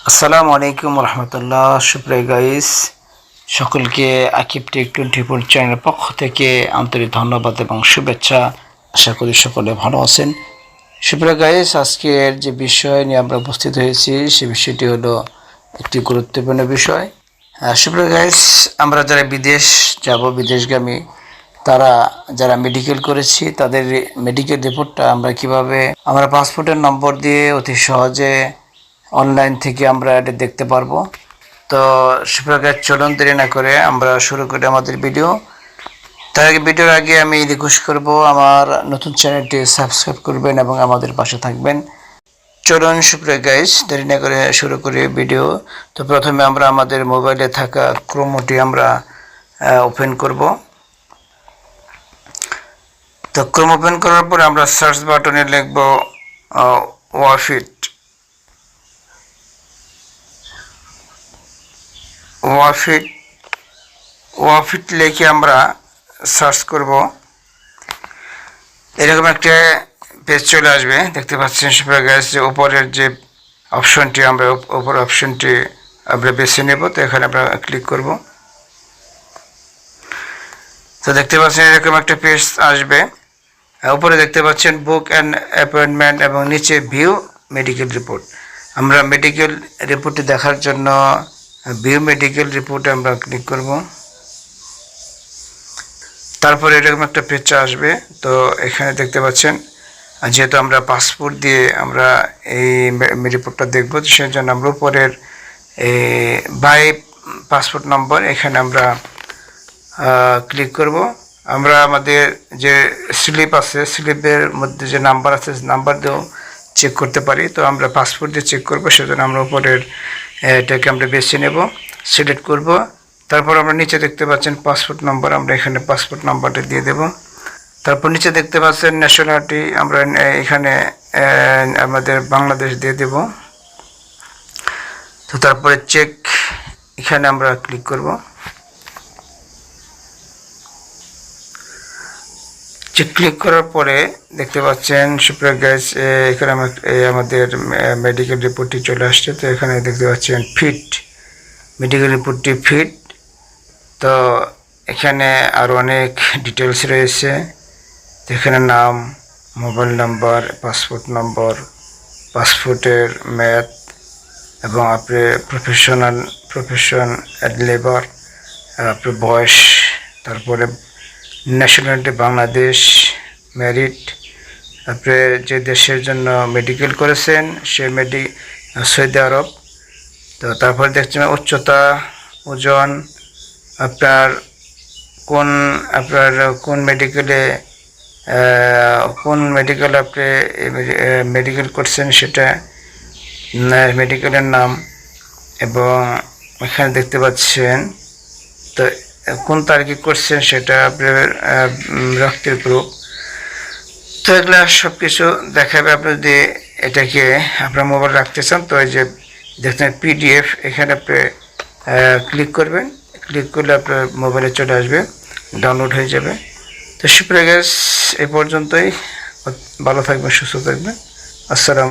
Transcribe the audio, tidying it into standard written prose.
আসসালামু আলাইকুম রহমতুল্লাহ। সুপ্রিয় গাইস, সকলকে আকিব টেক 24 চ্যানেলের পক্ষ থেকে আন্তরিক ধন্যবাদ এবং শুভেচ্ছা। আশা করি সকলে ভালো আছেন। সুপ্রিয় গাইস, আজকের যে বিষয় নিয়ে আমরা উপস্থিত হয়েছি সে বিষয়টি হলো একটি গুরুত্বপূর্ণ বিষয়। সুপ্রিয় গাইস, আমরা যারা বিদেশ যাব, বিদেশগামী, তারা যারা মেডিকেল করেছি তাদের মেডিকেল রিপোর্টটা আমরা কিভাবে আমরা পাসপোর্টের নম্বর দিয়ে অতি সহজে অনলাইন থেকে আমরা এটা দেখতে পারবো। তো সুপ্রিয়, চলুন দেরি না করে আমরা শুরু করি আমাদের ভিডিও। তার আগে ভিডিওর আগে আমি রিকোয়েস্ট করব, আমার নতুন চ্যানেলটি সাবস্ক্রাইব করবেন এবং আমাদের পাশে থাকবেন। চলুন সুপ্রিয় গাইস, দেরি না করে শুরু করি ভিডিও। তো প্রথমে আমরা আমাদের মোবাইলে থাকা ক্রোমটি আমরা ওপেন করব। তো ক্রোম ওপেন করার পর আমরা সার্চ বাটনে লিখব ওয়াফিট। ওয়াফিট লিখে আমরা সার্চ করব। এরকম একটা পেজ চলে আসবে, দেখতে পাচ্ছেন সুপ্রিয় গাইস, যে উপরের যে অপশনটি আমরা উপর অপশনটি আমরা বেছে নেব। তো এখানে আমরা ক্লিক করব। তো দেখতে পাচ্ছেন এরকম একটা পেজ আসবে। উপরে দেখতে পাচ্ছেন বুক অ্যান্ড অ্যাপয়েন্টমেন্ট এবং নিচে ভিউ মেডিকেল রিপোর্ট। আমরা মেডিকেল রিপোর্টটি দেখার জন্য ভিউ মেডিকেল রিপোর্টে আমরা ক্লিক করব। তারপরে এরকম একটা পেজ আসবে। তো এখানে দেখতে পাচ্ছেন, যেহেতু আমরা পাসপোর্ট দিয়ে আমরা এই রিপোর্টটা দেখব, সেই জন্য আমরা উপরের বাই পাসপোর্ট নম্বর এখানে আমরা ক্লিক করব। আমরা আমাদের যে স্লিপ আছে, স্লিপের মধ্যে যে নাম্বার আছে নাম্বার দিয়েও চেক করতে পারি। তো আমরা পাসপোর্ট দিয়ে চেক করব, সেজন্য আমরা উপরের এটাকে আমরা বেছে নেব, সিলেক্ট করব। তারপর আমরা নিচে দেখতে পাচ্ছেন পাসপোর্ট নম্বর, আমরা এখানে পাসপোর্ট নাম্বারটা দিয়ে দেব। তারপর নিচে দেখতে পাচ্ছেন ন্যাশনালিটি, আমরা এখানে আমাদের বাংলাদেশ দিয়ে দেব। তো তারপরে চেক, এখানে আমরা ক্লিক করব। চেক ক্লিক করার পরে দেখতে পাচ্ছেন সুপ্রিয় গাইস, এখানে আমাদের মেডিকেল রিপোর্টটি চলে আসছে। তো এখানে দেখতে পাচ্ছেন ফিট, মেডিকেল রিপোর্টটি ফিট। তো এখানে আরও অনেক ডিটেলস রয়েছে। এখানে নাম, মোবাইল নাম্বার, পাসপোর্ট নম্বর, পাসপোর্টের ম্যাথ এবং আপনার প্রফেশন লেবার, আপনার বয়স, তারপরে ন্যাশনালিটি বাংলাদেশ, ম্যারিট, আপনি যে দেশের জন্য মেডিকেল করেছেন সে সৌদি আরব। তো তারপরে দেখছেন উচ্চতা, ওজন, আপনার কোন মেডিকেলে আপনি মেডিকেল করছেন সেটা, মেডিকেলের নাম, এবং এখানে দেখতে পাচ্ছেন তো কোন তারিখে করছেন সেটা, আপনার রক্তের গ্রুপ। তো এগুলো সব কিছু দেখাবে। আপনি যদি এটাকে আপনার মোবাইল রাখতে চান, তো এই যে দেখছেন পিডিএফ, এখানে আপনি ক্লিক করবেন। ক্লিক করলে আপনার মোবাইলে চলে আসবে, ডাউনলোড হয়ে যাবে। তো সুপ্রিয় গাইস, এ পর্যন্তই। ভালো থাকবেন, সুস্থ থাকবেন। আসসালামু